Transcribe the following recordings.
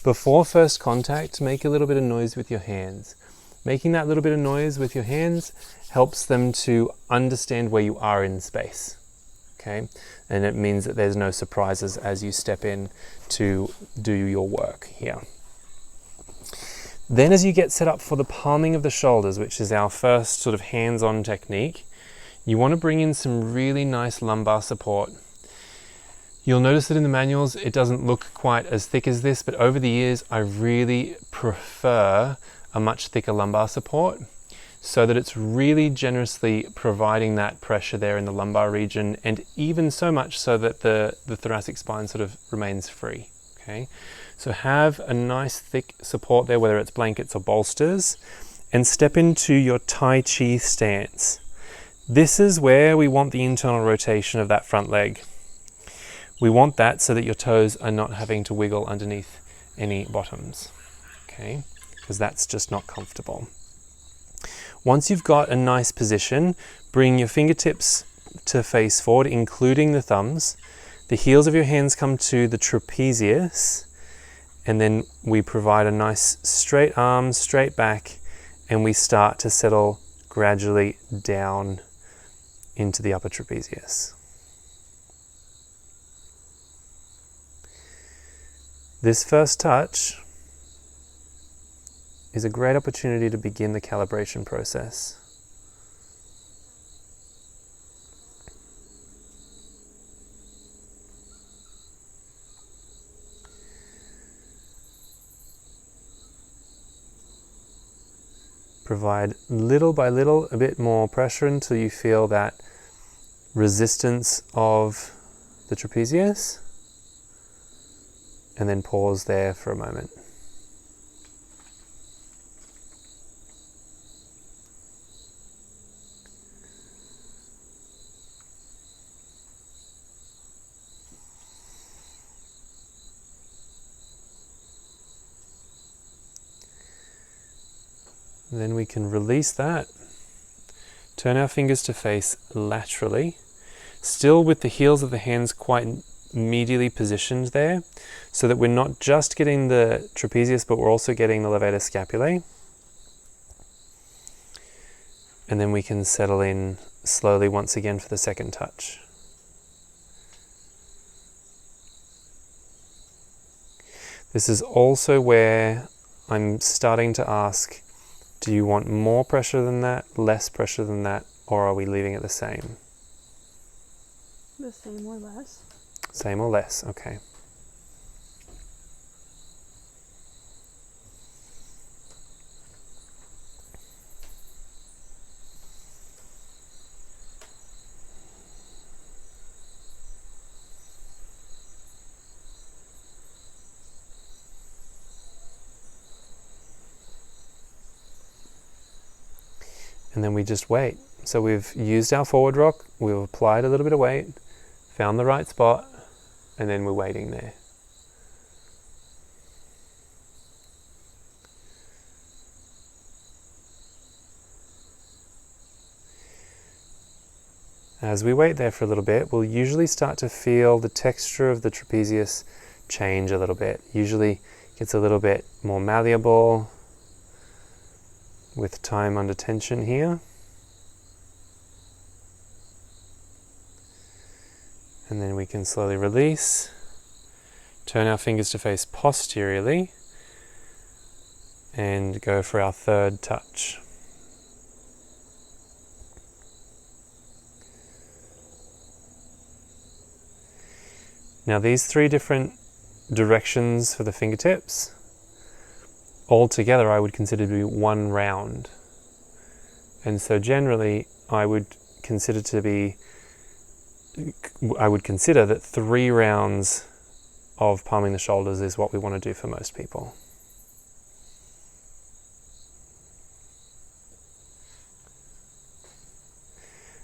Before first contact, make a little bit of noise with your hands. Making that little bit of noise with your hands helps them to understand where you are in space. Okay, and it means that there's no surprises as you step in to do your work here. Then as you get set up for the palming of the shoulders, which is our first sort of hands-on technique, you want to bring in some really nice lumbar support. You'll notice that in the manuals it doesn't look quite as thick as this, but over the years I really prefer a much thicker lumbar support so that it's really generously providing that pressure there in the lumbar region, and even so much so that the thoracic spine sort of remains free. Okay, so have a nice thick support there, whether it's blankets or bolsters, and step into your Tai Chi stance. This is where we want the internal rotation of that front leg. We want that so that your toes are not having to wiggle underneath any bottoms, okay? Because that's just not comfortable. Once you've got a nice position, bring your fingertips to face forward, including the thumbs. The heels of your hands come to the trapezius, and then we provide a nice straight arm, straight back, and we start to settle gradually down into the upper trapezius. This first touch is a great opportunity to begin the calibration process. Provide little by little a bit more pressure until you feel that resistance of the trapezius, and then pause there for a moment. Then we can release that. Turn our fingers to face laterally, still with the heels of the hands quite medially positioned there, so that we're not just getting the trapezius, but we're also getting the levator scapulae. And then we can settle in slowly once again for the second touch. This is also where I'm starting to ask, do you want more pressure than that, less pressure than that, or are we leaving it the same? The same or less. Same or less, okay. And then we just wait. So we've used our forward rock, we've applied a little bit of weight, found the right spot, and then we're waiting there. As we wait there for a little bit, we'll usually start to feel the texture of the trapezius change a little bit. Usually gets a little bit more malleable with time under tension here. And then we can slowly release, turn our fingers to face posteriorly, and go for our third touch. Now these three different directions for the fingertips, all together I would consider to be one round. And so generally I would consider that 3 rounds of palming the shoulders is what we want to do for most people.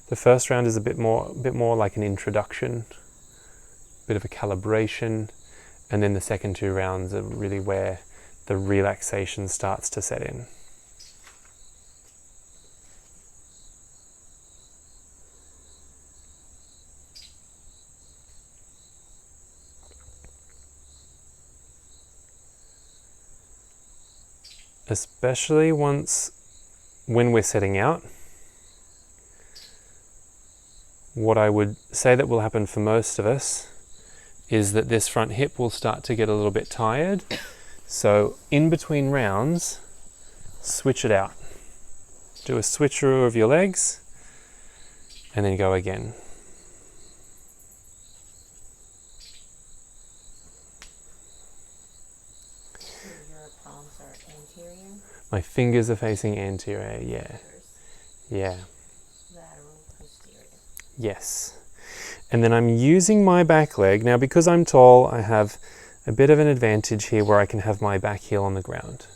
The first round is a bit more like an introduction, a bit of a calibration, and then the second 2 rounds are really where the relaxation starts to set in. especially when we're setting out. What I would say that will happen for most of us is that this front hip will start to get a little bit tired. So in between rounds, switch it out. Do a switcheroo of your legs and then go again. Your palms are anterior? My fingers are facing anterior, yeah. Yeah. Lateral, posterior. Yes. And then I'm using my back leg. Now because I'm tall, I have a bit of an advantage here where I can have my back heel on the ground.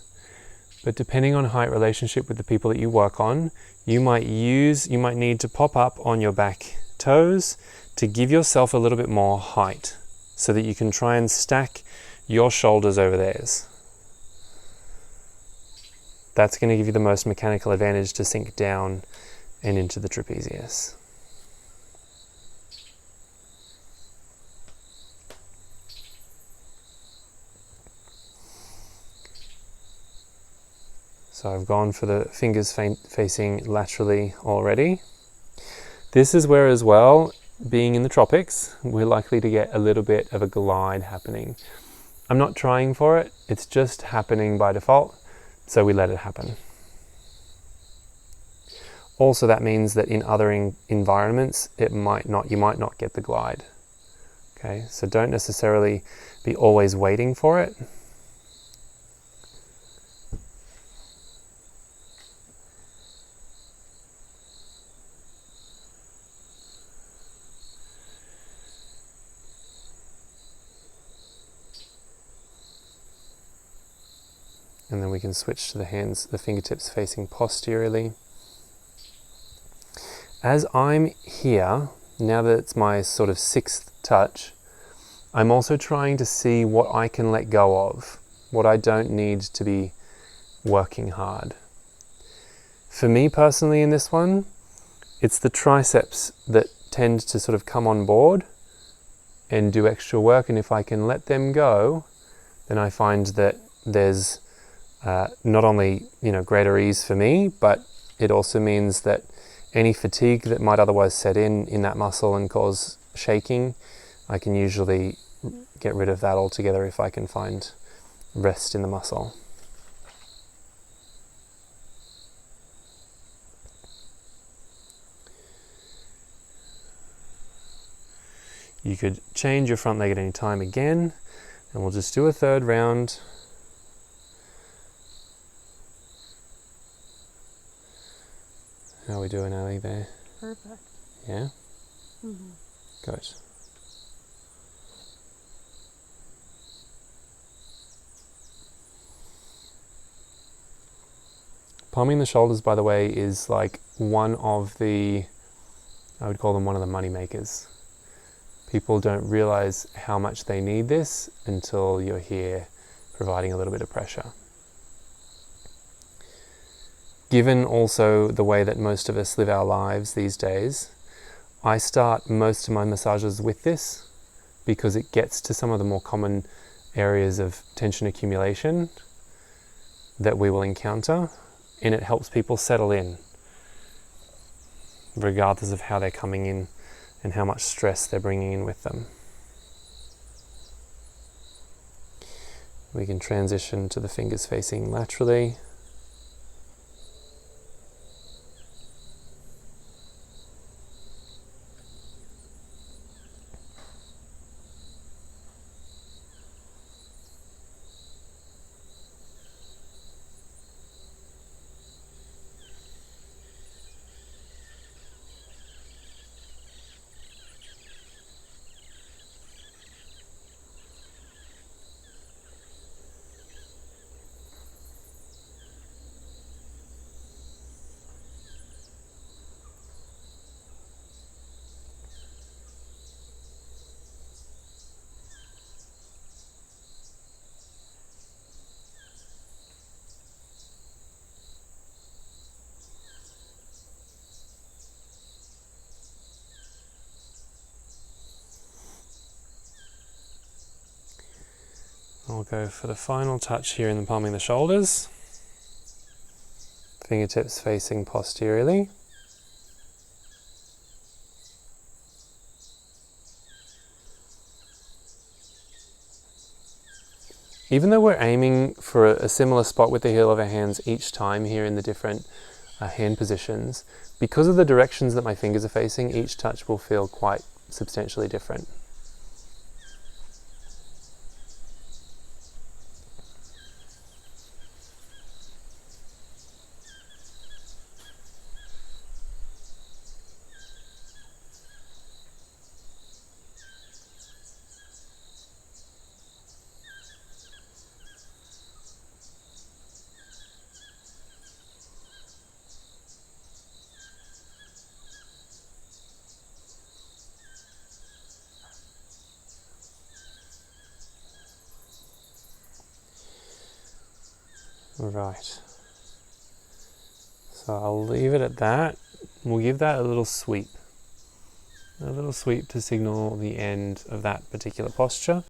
But depending on height relationship with the people that you work on, you might need to pop up on your back toes to give yourself a little bit more height so that you can try and stack your shoulders over theirs. That's going to give you the most mechanical advantage to sink down and into the trapezius. So I've gone for the fingers facing laterally already. This is where as well, being in the tropics, we're likely to get a little bit of a glide happening. I'm not trying for it, it's just happening by default, so we let it happen. Also that means that in other environments, you might not get the glide. Okay, so don't necessarily be always waiting for it. And then we can switch to the fingertips facing posteriorly. As I'm here, now that it's my sort of 6th touch, I'm also trying to see what I can let go of, what I don't need to be working hard. For me personally in this one, it's the triceps that tend to sort of come on board and do extra work, and if I can let them go, then I find that there's not only greater ease for me, but it also means that any fatigue that might otherwise set in that muscle and cause shaking, I can usually get rid of that altogether if I can find rest in the muscle. You could change your front leg at any time again, and we'll just do a 3rd round. How are we doing, Ali, there? Perfect. Yeah? Mm-hmm. Good. Palming the shoulders, by the way, is like one of the money makers. People don't realize how much they need this until you're here providing a little bit of pressure. Given also the way that most of us live our lives these days, I start most of my massages with this because it gets to some of the more common areas of tension accumulation that we will encounter, and it helps people settle in, regardless of how they're coming in and how much stress they're bringing in with them. We can transition to the fingers facing laterally. I'll go for the final touch here in the palming the shoulders. Fingertips facing posteriorly. Even though we're aiming for a similar spot with the heel of our hands each time here in the different hand positions, because of the directions that my fingers are facing, each touch will feel quite substantially different. Right, so I'll leave it at that. We'll give that a little sweep to signal the end of that particular posture.